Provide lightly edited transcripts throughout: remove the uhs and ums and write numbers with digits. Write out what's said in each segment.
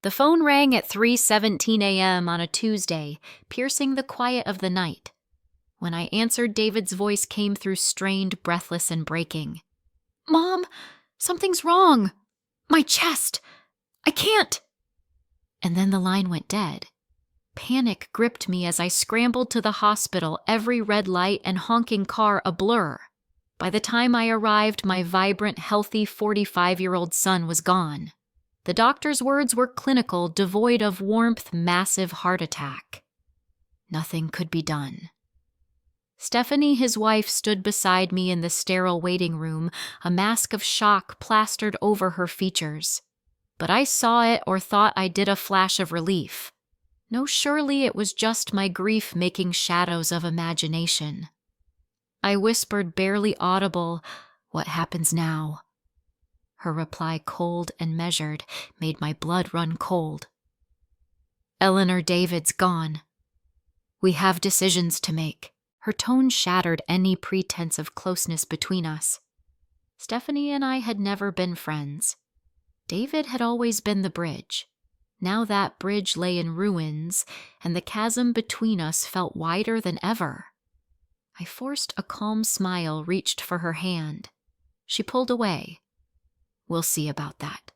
The phone rang at 3:17 a.m. on a Tuesday, piercing the quiet of the night. When I answered, David's voice came through strained, breathless, and breaking. "Mom, something's wrong. My chest. I can't." And then the line went dead. Panic gripped me as I scrambled to the hospital, every red light and honking car a blur. By the time I arrived, my vibrant, healthy 45-year-old son was gone. The doctor's words were clinical, devoid of warmth, massive heart attack. Nothing could be done. Stephanie, his wife, stood beside me in the sterile waiting room, a mask of shock plastered over her features. But I saw it, or thought I did, a flash of relief. No, surely it was just my grief making shadows of imagination. I whispered, barely audible, "What happens now?" Her reply, cold and measured, made my blood run cold. "Eleanor David's gone. We have decisions to make." Her tone shattered any pretense of closeness between us. Stephanie and I had never been friends. David had always been the bridge. Now that bridge lay in ruins, and the chasm between us felt wider than ever. I forced a calm smile, reached for her hand. She pulled away. "We'll see about that."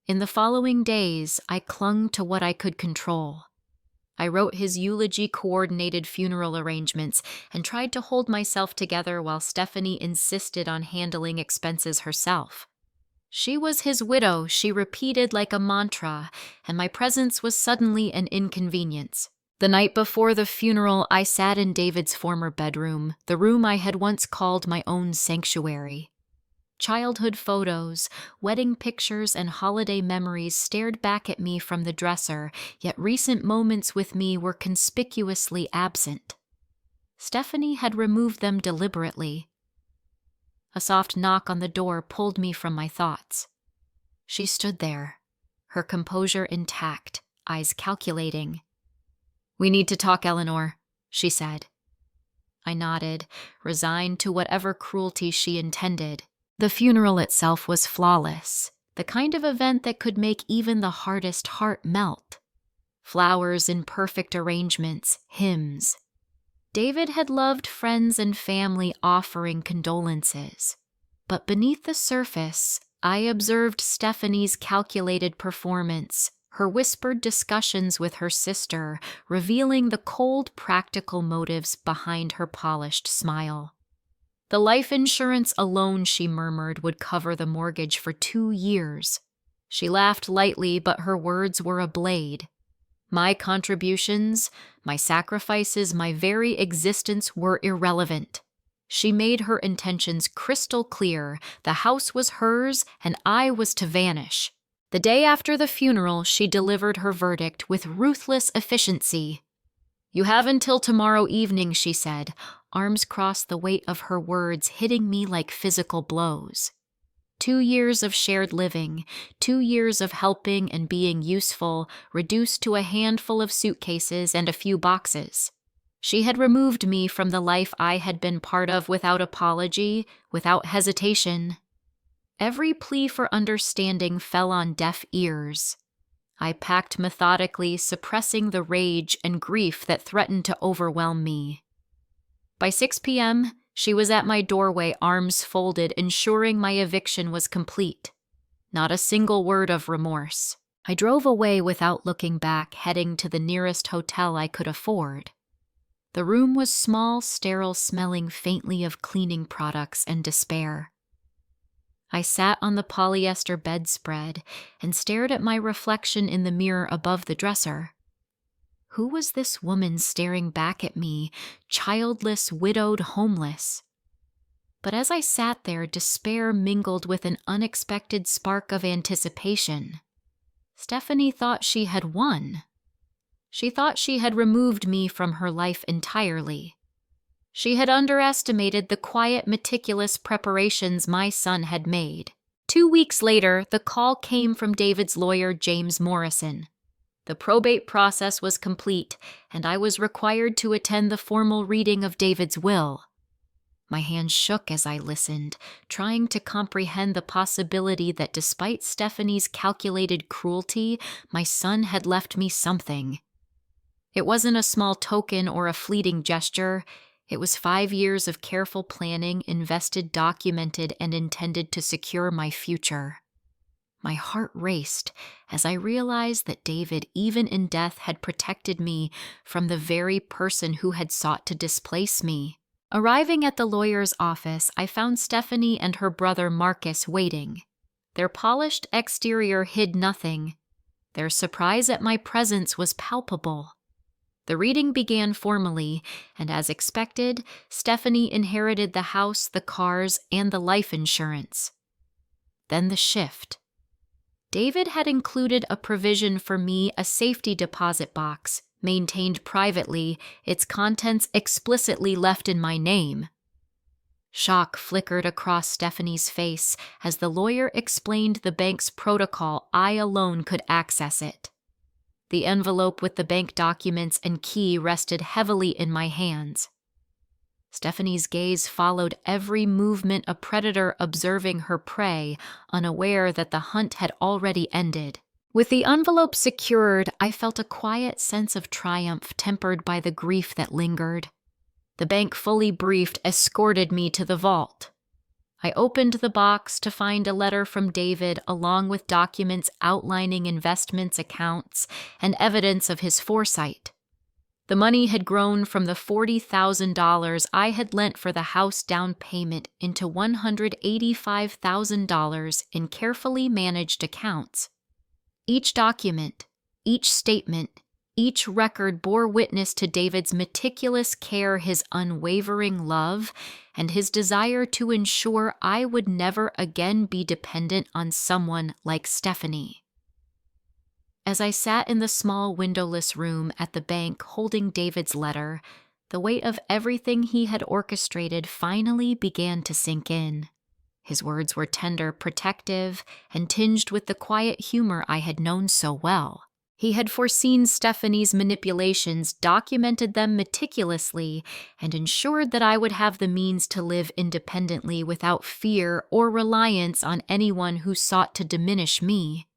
In the following days, I clung to what I could control. I wrote his eulogy-coordinated funeral arrangements and tried to hold myself together while Stephanie insisted on handling expenses herself. She was his widow, she repeated like a mantra, and my presence was suddenly an inconvenience. The night before the funeral, I sat in David's former bedroom, the room I had once called my own sanctuary. Childhood photos, wedding pictures, and holiday memories stared back at me from the dresser, yet recent moments with me were conspicuously absent. Stephanie had removed them deliberately. A soft knock on the door pulled me from my thoughts. She stood there, her composure intact, eyes calculating. "We need to talk, Eleanor," she said. I nodded, resigned to whatever cruelty she intended. The funeral itself was flawless, the kind of event that could make even the hardest heart melt. Flowers in perfect arrangements, hymns. David had loved friends and family offering condolences. But beneath the surface, I observed Stephanie's calculated performance, her whispered discussions with her sister, revealing the cold, practical motives behind her polished smile. The life insurance alone, she murmured, would cover the mortgage for 2 years. She laughed lightly, but her words were a blade. My contributions, my sacrifices, my very existence were irrelevant. She made her intentions crystal clear. The house was hers, and I was to vanish. The day after the funeral, she delivered her verdict with ruthless efficiency. "You have until tomorrow evening," she said, arms crossed, the weight of her words hitting me like physical blows. 2 years of shared living, 2 years of helping and being useful, reduced to a handful of suitcases and a few boxes. She had removed me from the life I had been part of without apology, without hesitation. Every plea for understanding fell on deaf ears. I packed methodically, suppressing the rage and grief that threatened to overwhelm me. By 6 p.m., she was at my doorway, arms folded, ensuring my eviction was complete. Not a single word of remorse. I drove away without looking back, heading to the nearest hotel I could afford. The room was small, sterile, smelling faintly of cleaning products and despair. I sat on the polyester bedspread and stared at my reflection in the mirror above the dresser. Who was this woman staring back at me, childless, widowed, homeless? But as I sat there, despair mingled with an unexpected spark of anticipation. Stephanie thought she had won. She thought she had removed me from her life entirely. She had underestimated the quiet, meticulous preparations my son had made. 2 weeks later, the call came from David's lawyer, James Morrison. The probate process was complete, and I was required to attend the formal reading of David's will. My hands shook as I listened, trying to comprehend the possibility that despite Stephanie's calculated cruelty, my son had left me something. It wasn't a small token or a fleeting gesture. It was 5 years of careful planning, invested, documented, and intended to secure my future. My heart raced as I realized that David, even in death, had protected me from the very person who had sought to displace me. Arriving at the lawyer's office, I found Stephanie and her brother Marcus waiting. Their polished exterior hid nothing. Their surprise at my presence was palpable. The reading began formally, and as expected, Stephanie inherited the house, the cars, and the life insurance. Then the shift. David had included a provision for me, a safety deposit box, maintained privately, its contents explicitly left in my name. Shock flickered across Stephanie's face as the lawyer explained the bank's protocol. I alone could access it. The envelope with the bank documents and key rested heavily in my hands. Stephanie's gaze followed every movement, a predator observing her prey, unaware that the hunt had already ended. With the envelope secured, I felt a quiet sense of triumph tempered by the grief that lingered. The bank, fully briefed, escorted me to the vault. I opened the box to find a letter from David along with documents outlining investments, accounts, and evidence of his foresight. The money had grown from the $40,000 I had lent for the house down payment into $185,000 in carefully managed accounts. Each document, each statement, each record bore witness to David's meticulous care, his unwavering love, and his desire to ensure I would never again be dependent on someone like Stephanie. As I sat in the small windowless room at the bank holding David's letter, the weight of everything he had orchestrated finally began to sink in. His words were tender, protective, and tinged with the quiet humor I had known so well. He had foreseen Stephanie's manipulations, documented them meticulously, and ensured that I would have the means to live independently without fear or reliance on anyone who sought to diminish me.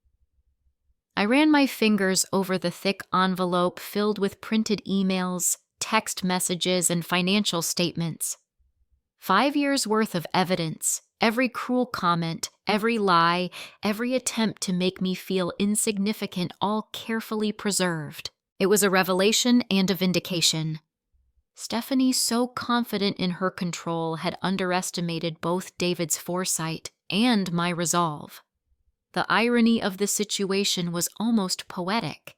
I ran my fingers over the thick envelope filled with printed emails, text messages, and financial statements. 5 years' worth of evidence, every cruel comment, every lie, every attempt to make me feel insignificant, all carefully preserved. It was a revelation and a vindication. Stephanie, so confident in her control, had underestimated both David's foresight and my resolve. The irony of the situation was almost poetic.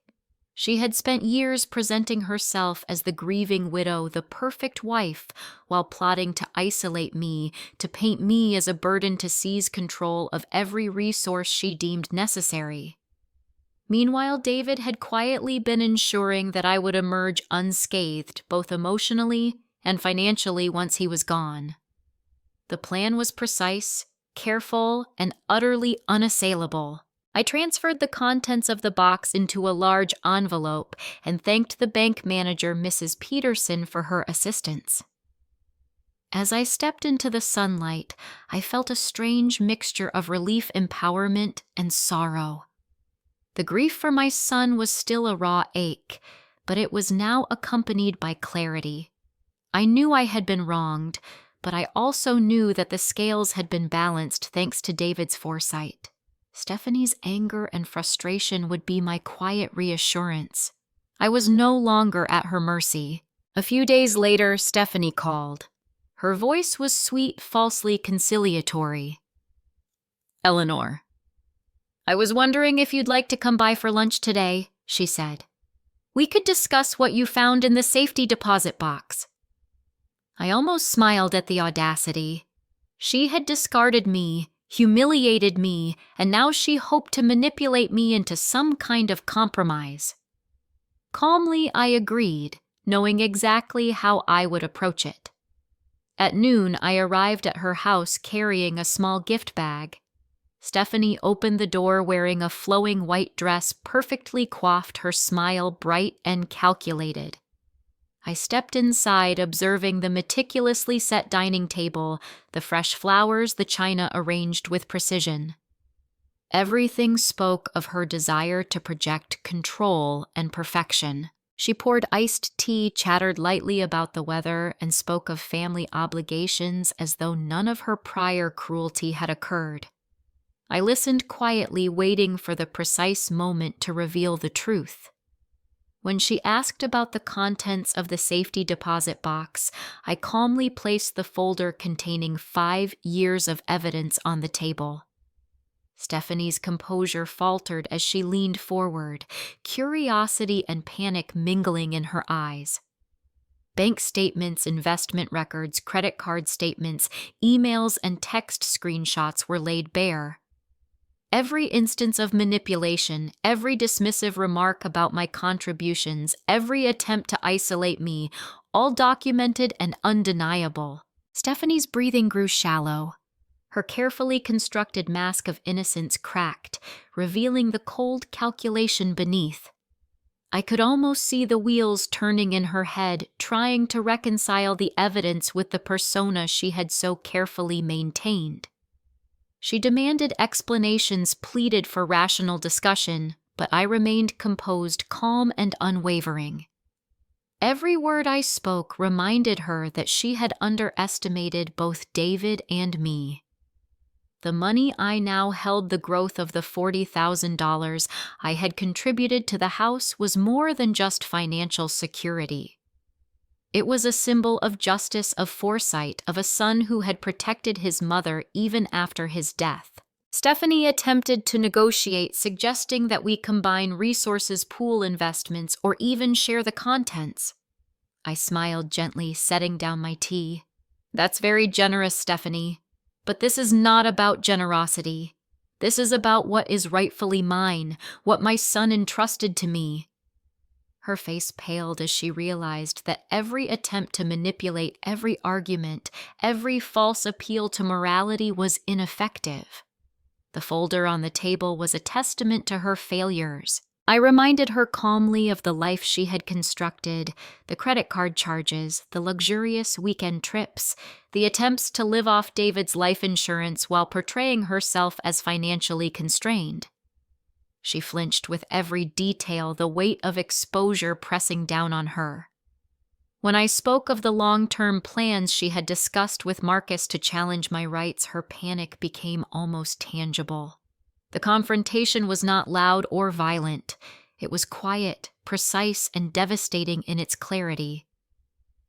She had spent years presenting herself as the grieving widow, the perfect wife, while plotting to isolate me, to paint me as a burden to seize control of every resource she deemed necessary. Meanwhile, David had quietly been ensuring that I would emerge unscathed, both emotionally and financially, once he was gone. The plan was precise, careful, and utterly unassailable. I transferred the contents of the box into a large envelope and thanked the bank manager, Mrs. Peterson, for her assistance. As I stepped into the sunlight, I felt a strange mixture of relief, empowerment, and sorrow. The grief for my son was still a raw ache, but it was now accompanied by clarity. I knew I had been wronged, but I also knew that the scales had been balanced thanks to David's foresight. Stephanie's anger and frustration would be my quiet reassurance. I was no longer at her mercy. A few days later, Stephanie called. Her voice was sweet, falsely conciliatory. "Eleanor, I was wondering if you'd like to come by for lunch today," she said. "We could discuss what you found in the safety deposit box." I almost smiled at the audacity. She had discarded me, humiliated me, and now she hoped to manipulate me into some kind of compromise. Calmly, I agreed, knowing exactly how I would approach it. At noon, I arrived at her house carrying a small gift bag. Stephanie opened the door wearing a flowing white dress perfectly coiffed, her smile bright and calculated. I stepped inside, observing the meticulously set dining table, the fresh flowers, the china arranged with precision. Everything spoke of her desire to project control and perfection. She poured iced tea, chattered lightly about the weather, and spoke of family obligations as though none of her prior cruelty had occurred. I listened quietly, waiting for the precise moment to reveal the truth. When she asked about the contents of the safety deposit box, I calmly placed the folder containing 5 years of evidence on the table. Stephanie's composure faltered as she leaned forward, curiosity and panic mingling in her eyes. Bank statements, investment records, credit card statements, emails, and text screenshots were laid bare. Every instance of manipulation, every dismissive remark about my contributions, every attempt to isolate me, all documented and undeniable. Stephanie's breathing grew shallow. Her carefully constructed mask of innocence cracked, revealing the cold calculation beneath. I could almost see the wheels turning in her head, trying to reconcile the evidence with the persona she had so carefully maintained. She demanded explanations, pleaded for rational discussion, but I remained composed, calm, and unwavering. Every word I spoke reminded her that she had underestimated both David and me. The money I now held, the growth of the $40,000 I had contributed to the house, was more than just financial security. It was a symbol of justice, of foresight, of a son who had protected his mother even after his death. Stephanie attempted to negotiate, suggesting that we combine resources, pool investments, or even share the contents. I smiled gently, setting down my tea. "That's very generous, Stephanie. But this is not about generosity. This is about what is rightfully mine, what my son entrusted to me." Her face paled as she realized that every attempt to manipulate, every argument, every false appeal to morality was ineffective. The folder on the table was a testament to her failures. I reminded her calmly of the life she had constructed, the credit card charges, the luxurious weekend trips, the attempts to live off David's life insurance while portraying herself as financially constrained. She flinched with every detail, the weight of exposure pressing down on her. When I spoke of the long-term plans she had discussed with Marcus to challenge my rights, her panic became almost tangible. The confrontation was not loud or violent. It was quiet, precise, and devastating in its clarity.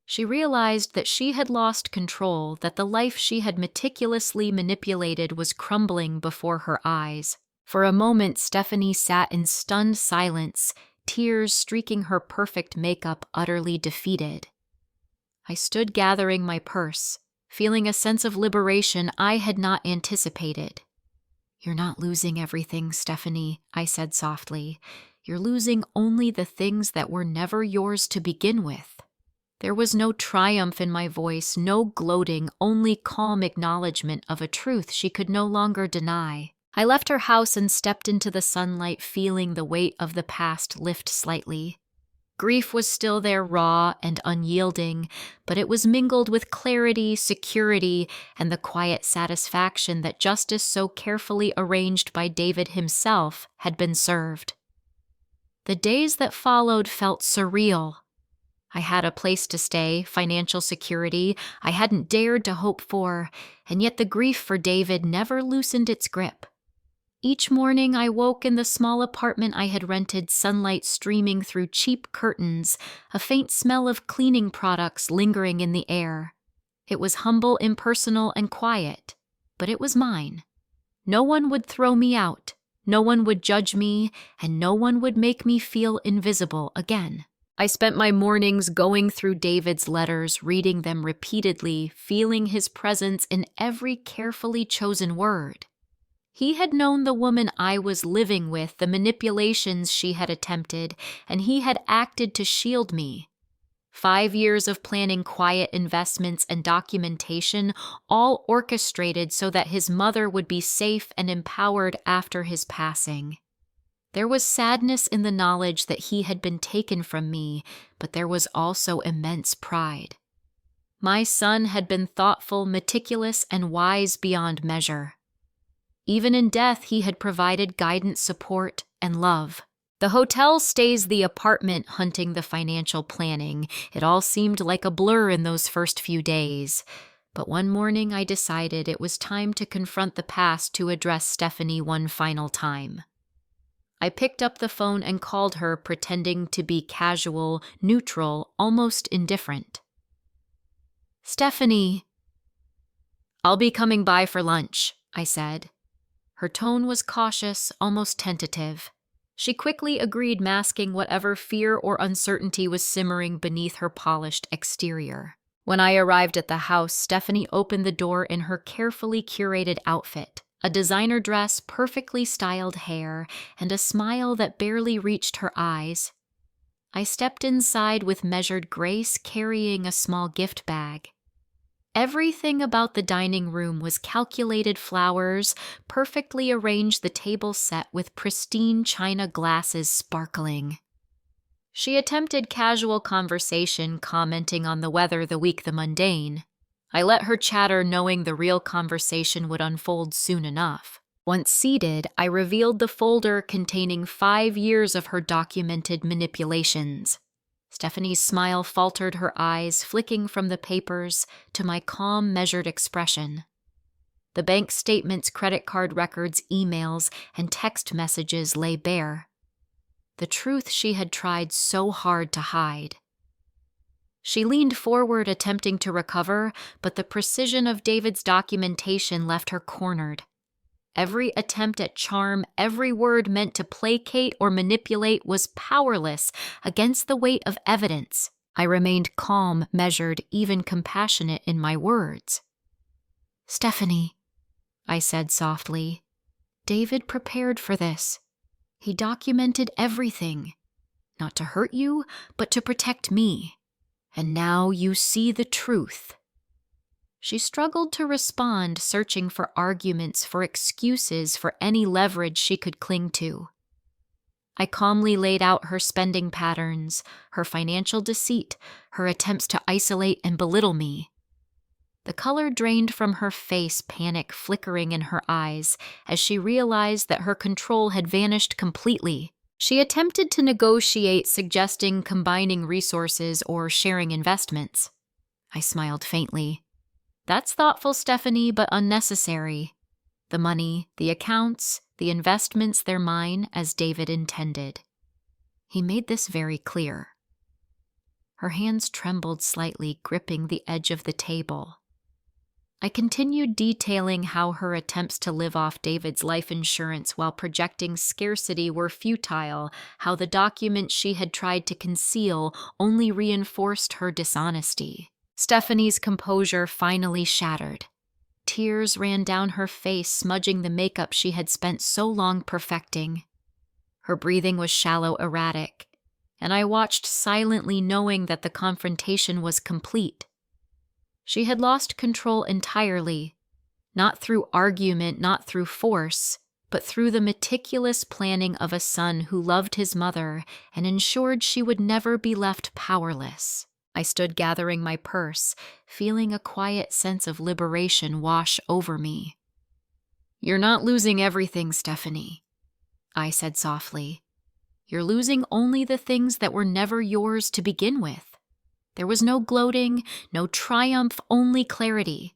She realized that she had lost control, that the life she had meticulously manipulated was crumbling before her eyes. For a moment, Stephanie sat in stunned silence, tears streaking her perfect makeup, utterly defeated. I stood gathering my purse, feeling a sense of liberation I had not anticipated. "You're not losing everything, Stephanie," I said softly. "You're losing only the things that were never yours to begin with." There was no triumph in my voice, no gloating, only calm acknowledgement of a truth she could no longer deny. I left her house and stepped into the sunlight, feeling the weight of the past lift slightly. Grief was still there, raw and unyielding, but it was mingled with clarity, security, and the quiet satisfaction that justice so carefully arranged by David himself had been served. The days that followed felt surreal. I had a place to stay, financial security I hadn't dared to hope for, and yet the grief for David never loosened its grip. Each morning I woke in the small apartment I had rented, sunlight streaming through cheap curtains, a faint smell of cleaning products lingering in the air. It was humble, impersonal, and quiet, but it was mine. No one would throw me out, no one would judge me, and no one would make me feel invisible again. I spent my mornings going through David's letters, reading them repeatedly, feeling his presence in every carefully chosen word. He had known the woman I was living with, the manipulations she had attempted, and he had acted to shield me. 5 years of planning quiet investments and documentation, all orchestrated so that his mother would be safe and empowered after his passing. There was sadness in the knowledge that he had been taken from me, but there was also immense pride. My son had been thoughtful, meticulous, and wise beyond measure. Even in death, he had provided guidance, support, and love. The hotel stays the apartment hunting the financial planning. It all seemed like a blur in those first few days. But one morning I decided it was time to confront the past to address Stephanie one final time. I picked up the phone and called her, pretending to be casual, neutral, almost indifferent. "Stephanie." "I'll be coming by for lunch," I said. Her tone was cautious, almost tentative. She quickly agreed, masking whatever fear or uncertainty was simmering beneath her polished exterior. When I arrived at the house, Stephanie opened the door in her carefully curated outfit, a designer dress, perfectly styled hair, and a smile that barely reached her eyes. I stepped inside with measured grace, carrying a small gift bag. Everything about the dining room was calculated: flowers, perfectly arranged, the table set with pristine china glasses sparkling. She attempted casual conversation, commenting on the weather, the week, the mundane. I let her chatter, knowing the real conversation would unfold soon enough. Once seated, I revealed the folder containing 5 years of her documented manipulations. Stephanie's smile faltered, her eyes flicking from the papers to my calm, measured expression. The bank statements, credit card records, emails, and text messages lay bare. The truth she had tried so hard to hide. She leaned forward, attempting to recover, but the precision of David's documentation left her cornered. Every attempt at charm, every word meant to placate or manipulate was powerless against the weight of evidence. I remained calm, measured, even compassionate in my words. "Stephanie," I said softly, "David prepared for this. He documented everything, not to hurt you, but to protect me. And now you see the truth." She struggled to respond, searching for arguments, for excuses, for any leverage she could cling to. I calmly laid out her spending patterns, her financial deceit, her attempts to isolate and belittle me. The color drained from her face, panic flickering in her eyes as she realized that her control had vanished completely. She attempted to negotiate, suggesting combining resources or sharing investments. I smiled faintly. "That's thoughtful, Stephanie, but unnecessary. The money, the accounts, the investments, they're mine, as David intended. He made this very clear." Her hands trembled slightly, gripping the edge of the table. I continued detailing how her attempts to live off David's life insurance while projecting scarcity were futile, how the documents she had tried to conceal only reinforced her dishonesty. Stephanie's composure finally shattered. Tears ran down her face, smudging the makeup she had spent so long perfecting. Her breathing was shallow, erratic, and I watched silently, knowing that the confrontation was complete. She had lost control entirely, not through argument, not through force, but through the meticulous planning of a son who loved his mother and ensured she would never be left powerless. I stood gathering my purse, feeling a quiet sense of liberation wash over me. "You're not losing everything, Stephanie," I said softly. "You're losing only the things that were never yours to begin with." There was no gloating, no triumph, only clarity.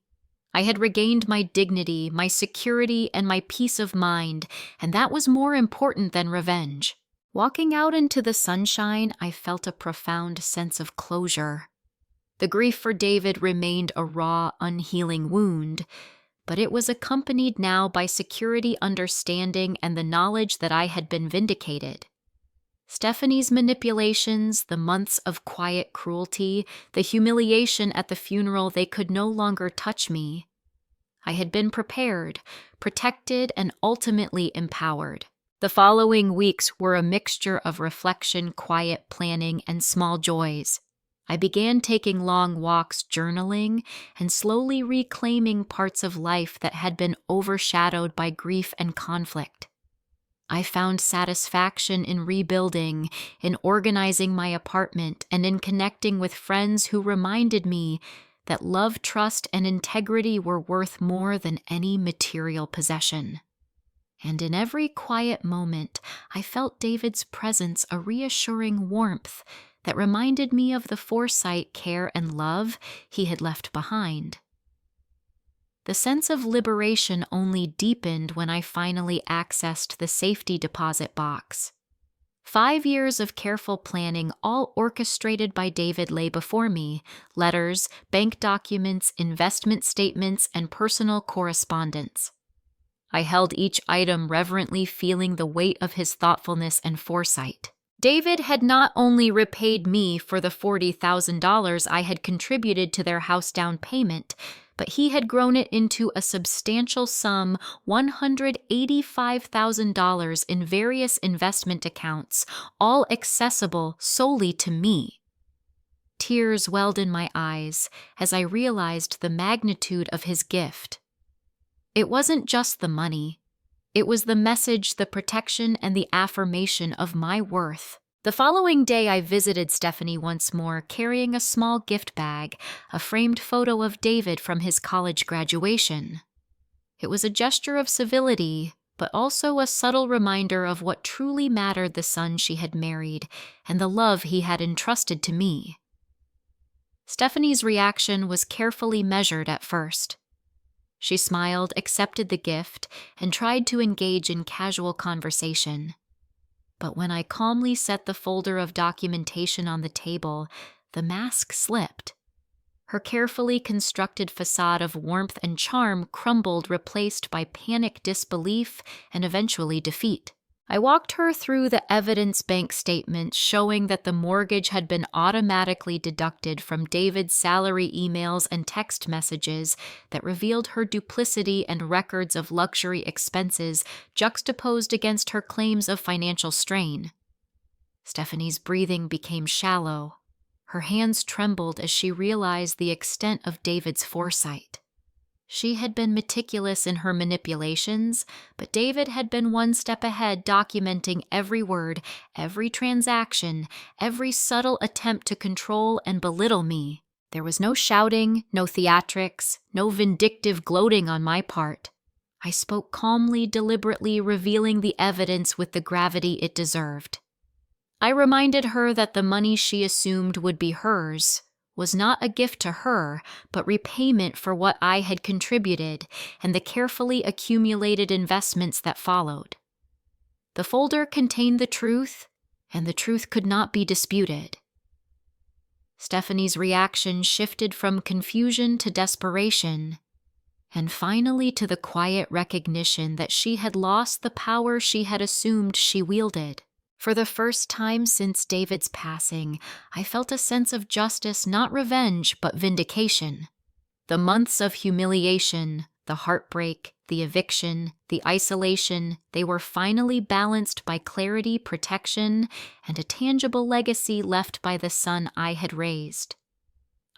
I had regained my dignity, my security, and my peace of mind, and that was more important than revenge. Walking out into the sunshine, I felt a profound sense of closure. The grief for David remained a raw, unhealing wound, but it was accompanied now by security, understanding, and the knowledge that I had been vindicated. Stephanie's manipulations, the months of quiet cruelty, the humiliation at the funeral, they could no longer touch me. I had been prepared, protected, and ultimately empowered. The following weeks were a mixture of reflection, quiet planning, and small joys. I began taking long walks, journaling, and slowly reclaiming parts of life that had been overshadowed by grief and conflict. I found satisfaction in rebuilding, in organizing my apartment, and in connecting with friends who reminded me that love, trust, and integrity were worth more than any material possession. And in every quiet moment, I felt David's presence a reassuring warmth that reminded me of the foresight, care, and love he had left behind. The sense of liberation only deepened when I finally accessed the safety deposit box. 5 years of careful planning, all orchestrated by David, lay before me: letters, bank documents, investment statements, and personal correspondence. I held each item reverently, feeling the weight of his thoughtfulness and foresight. David had not only repaid me for the $40,000 I had contributed to their house down payment, but he had grown it into a substantial sum, $185,000 in various investment accounts, all accessible solely to me. Tears welled in my eyes as I realized the magnitude of his gift. It wasn't just the money. It was the message, the protection, and the affirmation of my worth. The following day, I visited Stephanie once more, carrying a small gift bag, a framed photo of David from his college graduation. It was a gesture of civility, but also a subtle reminder of what truly mattered: the son she had married and the love he had entrusted to me. Stephanie's reaction was carefully measured at first. She smiled, accepted the gift, and tried to engage in casual conversation. But when I calmly set the folder of documentation on the table, the mask slipped. Her carefully constructed facade of warmth and charm crumbled, replaced by panic, disbelief, and eventually defeat. I walked her through the evidence bank statements showing that the mortgage had been automatically deducted from David's salary emails and text messages that revealed her duplicity, and records of luxury expenses juxtaposed against her claims of financial strain. Stephanie's breathing became shallow. Her hands trembled as she realized the extent of David's foresight. She had been meticulous in her manipulations, but David had been one step ahead, documenting every word, every transaction, every subtle attempt to control and belittle me. There was no shouting, no theatrics, no vindictive gloating on my part. I spoke calmly, deliberately, revealing the evidence with the gravity it deserved. I reminded her that the money she assumed would be hers was not a gift to her, but repayment for what I had contributed and the carefully accumulated investments that followed. The folder contained the truth, and the truth could not be disputed. Stephanie's reaction shifted from confusion to desperation, and finally to the quiet recognition that she had lost the power she had assumed she wielded. For the first time since David's passing, I felt a sense of justice, not revenge, but vindication. The months of humiliation, the heartbreak, the eviction, the isolation, they were finally balanced by clarity, protection, and a tangible legacy left by the son I had raised.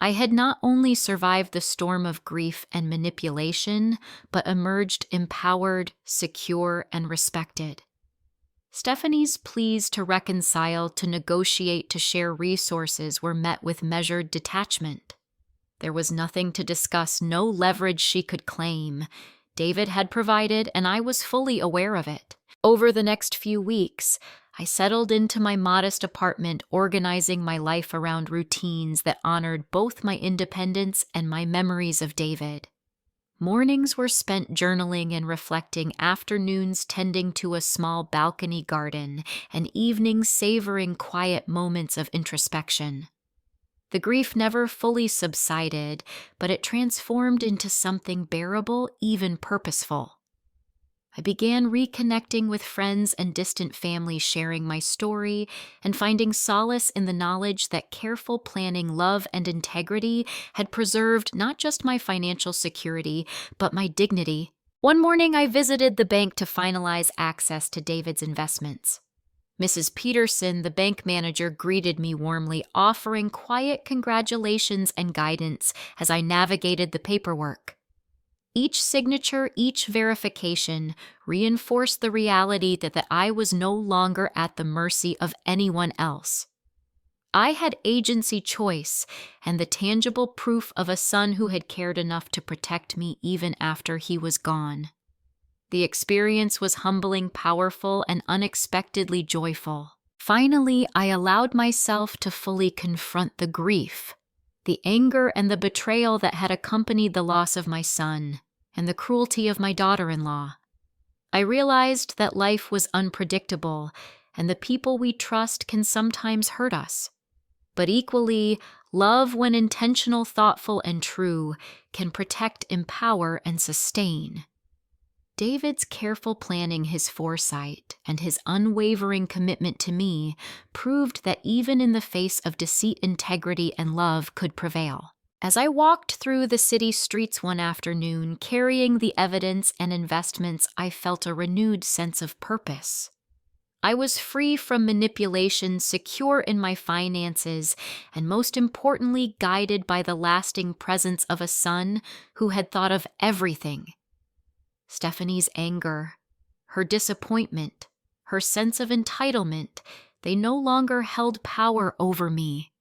I had not only survived the storm of grief and manipulation, but emerged empowered, secure, and respected. Stephanie's pleas to reconcile, to negotiate, to share resources were met with measured detachment. There was nothing to discuss, no leverage she could claim. David had provided, and I was fully aware of it. Over the next few weeks, I settled into my modest apartment, organizing my life around routines that honored both my independence and my memories of David. Mornings were spent journaling and reflecting, afternoons tending to a small balcony garden, and evenings savoring quiet moments of introspection. The grief never fully subsided, but it transformed into something bearable, even purposeful. I began reconnecting with friends and distant family, sharing my story and finding solace in the knowledge that careful planning, love, and integrity had preserved not just my financial security, but my dignity. One morning, I visited the bank to finalize access to David's investments. Mrs. Peterson, the bank manager, greeted me warmly, offering quiet congratulations and guidance as I navigated the paperwork. Each signature, each verification reinforced the reality that I was no longer at the mercy of anyone else. I had agency, choice, and the tangible proof of a son who had cared enough to protect me even after he was gone. The experience was humbling, powerful, and unexpectedly joyful. Finally, I allowed myself to fully confront the grief, the anger and the betrayal that had accompanied the loss of my son, and the cruelty of my daughter-in-law. I realized that life was unpredictable, and the people we trust can sometimes hurt us. But equally, love, when intentional, thoughtful, and true, can protect, empower, and sustain. David's careful planning, his foresight, and his unwavering commitment to me proved that even in the face of deceit, integrity, and love could prevail. As I walked through the city streets one afternoon, carrying the evidence and investments, I felt a renewed sense of purpose. I was free from manipulation, secure in my finances, and most importantly, guided by the lasting presence of a son who had thought of everything. Stephanie's anger, her disappointment, her sense of entitlement, they no longer held power over me.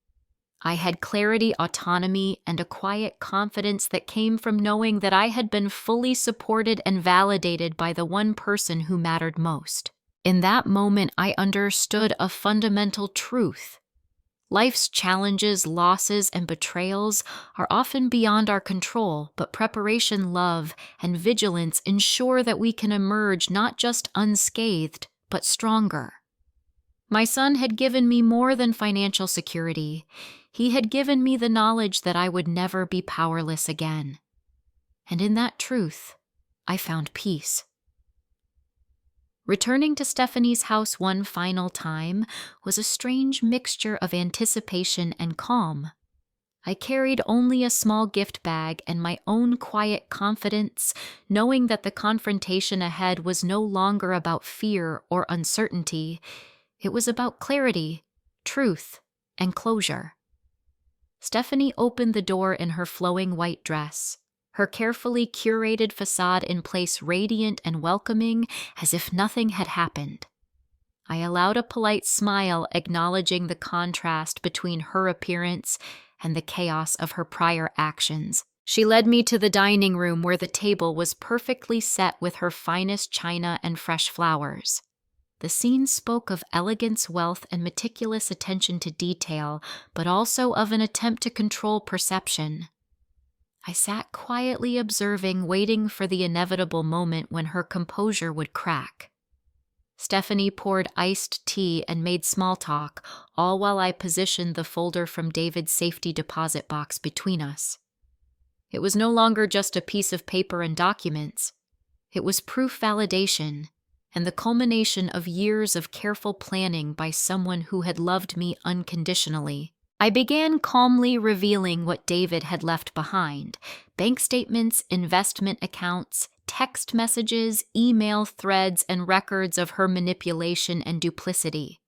I had clarity, autonomy, and a quiet confidence that came from knowing that I had been fully supported and validated by the one person who mattered most. In that moment, I understood a fundamental truth. Life's challenges, losses, and betrayals are often beyond our control, but preparation, love, and vigilance ensure that we can emerge not just unscathed, but stronger. My son had given me more than financial security. He had given me the knowledge that I would never be powerless again. And in that truth, I found peace. Returning to Stephanie's house one final time was a strange mixture of anticipation and calm. I carried only a small gift bag and my own quiet confidence, knowing that the confrontation ahead was no longer about fear or uncertainty. It was about clarity, truth, and closure. Stephanie opened the door in her flowing white dress, her carefully curated facade in place radiant and welcoming as if nothing had happened. I allowed a polite smile acknowledging the contrast between her appearance and the chaos of her prior actions. She led me to the dining room where the table was perfectly set with her finest china and fresh flowers. The scene spoke of elegance, wealth, and meticulous attention to detail, but also of an attempt to control perception. I sat quietly observing, waiting for the inevitable moment when her composure would crack. Stephanie poured iced tea and made small talk, all while I positioned the folder from David's safety deposit box between us. It was no longer just a piece of paper and documents. It was proof, validation, and the culmination of years of careful planning by someone who had loved me unconditionally. I began calmly revealing what David had left behind: bank statements, investment accounts, text messages, email threads, and records of her manipulation and duplicity.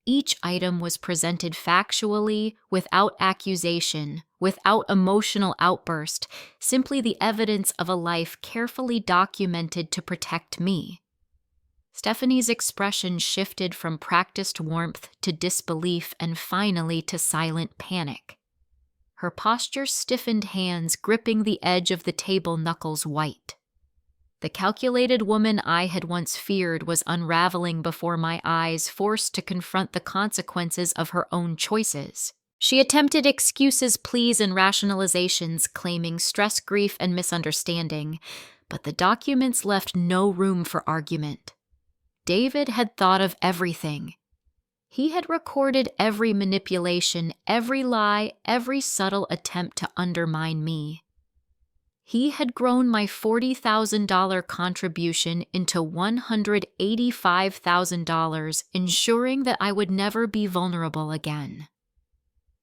Each item was presented factually, without accusation, without emotional outburst, simply the evidence of a life carefully documented to protect me. Stephanie's expression shifted from practiced warmth to disbelief and finally to silent panic. Her posture stiffened, hands gripping the edge of the table, knuckles white. The calculated woman I had once feared was unraveling before my eyes, forced to confront the consequences of her own choices. She attempted excuses, pleas, and rationalizations, claiming stress, grief, and misunderstanding, but the documents left no room for argument. David had thought of everything. He had recorded every manipulation, every lie, every subtle attempt to undermine me. He had grown my $40,000 contribution into $185,000, ensuring that I would never be vulnerable again.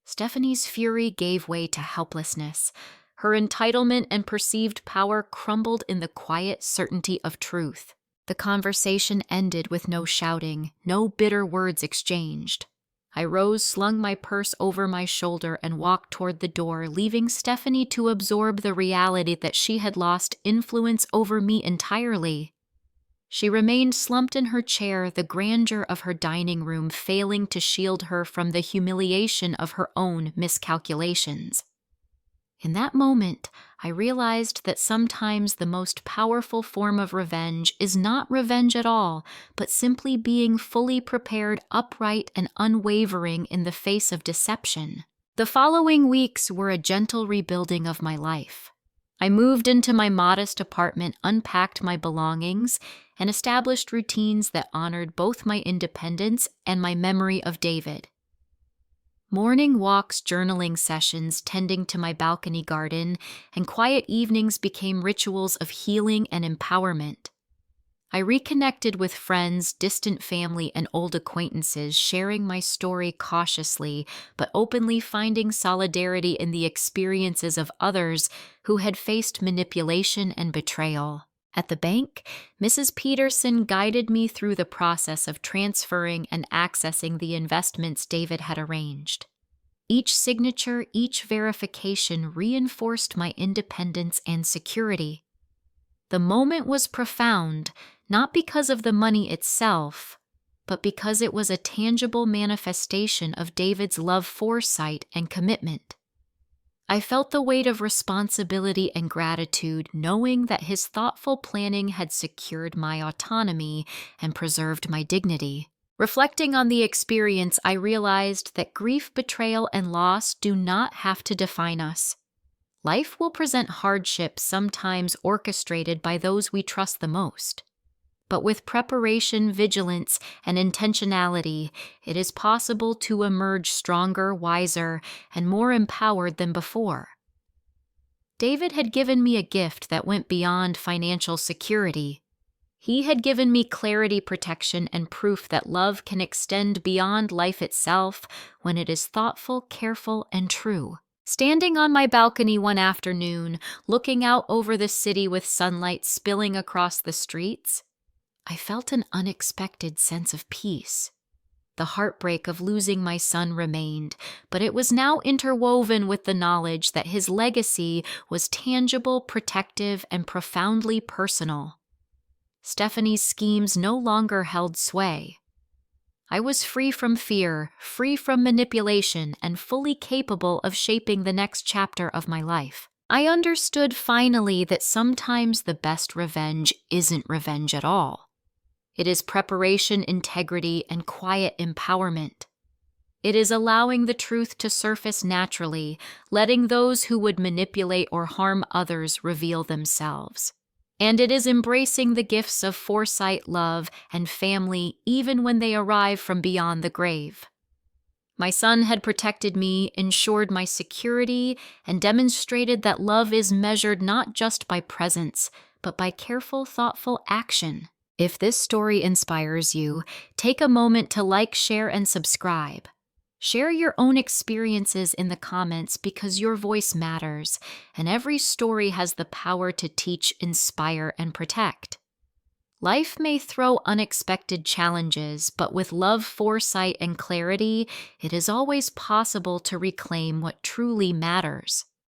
Stephanie's fury gave way to helplessness. Her entitlement and perceived power crumbled in the quiet certainty of truth. The conversation ended with no shouting, no bitter words exchanged. I rose, slung my purse over my shoulder, and walked toward the door, leaving Stephanie to absorb the reality that she had lost influence over me entirely. She remained slumped in her chair, the grandeur of her dining room failing to shield her from the humiliation of her own miscalculations. In that moment, I realized that sometimes the most powerful form of revenge is not revenge at all, but simply being fully prepared, upright, and unwavering in the face of deception. The following weeks were a gentle rebuilding of my life. I moved into my modest apartment, unpacked my belongings, and established routines that honored both my independence and my memory of David. Morning walks, journaling sessions, tending to my balcony garden, and quiet evenings became rituals of healing and empowerment. I reconnected with friends, distant family, and old acquaintances, sharing my story cautiously, but openly finding solidarity in the experiences of others who had faced manipulation and betrayal. At the bank, Mrs. Peterson guided me through the process of transferring and accessing the investments David had arranged. Each signature, each verification reinforced my independence and security. The moment was profound, not because of the money itself, but because it was a tangible manifestation of David's love, foresight, and commitment. I felt the weight of responsibility and gratitude, knowing that his thoughtful planning had secured my autonomy and preserved my dignity. Reflecting on the experience, I realized that grief, betrayal, and loss do not have to define us. Life will present hardships, sometimes orchestrated by those we trust the most. But with preparation, vigilance, and intentionality, it is possible to emerge stronger, wiser, and more empowered than before. David had given me a gift that went beyond financial security. He had given me clarity, protection, and proof that love can extend beyond life itself when it is thoughtful, careful, and true. Standing on my balcony one afternoon, looking out over the city with sunlight spilling across the streets, I felt an unexpected sense of peace. The heartbreak of losing my son remained, but it was now interwoven with the knowledge that his legacy was tangible, protective, and profoundly personal. Stephanie's schemes no longer held sway. I was free from fear, free from manipulation, and fully capable of shaping the next chapter of my life. I understood finally that sometimes the best revenge isn't revenge at all. It is preparation, integrity, and quiet empowerment. It is allowing the truth to surface naturally, letting those who would manipulate or harm others reveal themselves. And it is embracing the gifts of foresight, love, and family even when they arrive from beyond the grave. My son had protected me, ensured my security, and demonstrated that love is measured not just by presence, but by careful, thoughtful action. If this story inspires you, take a moment to like, share, and subscribe. Share your own experiences in the comments because your voice matters, and every story has the power to teach, inspire, and protect. Life may throw unexpected challenges, but with love, foresight, and clarity, it is always possible to reclaim what truly matters.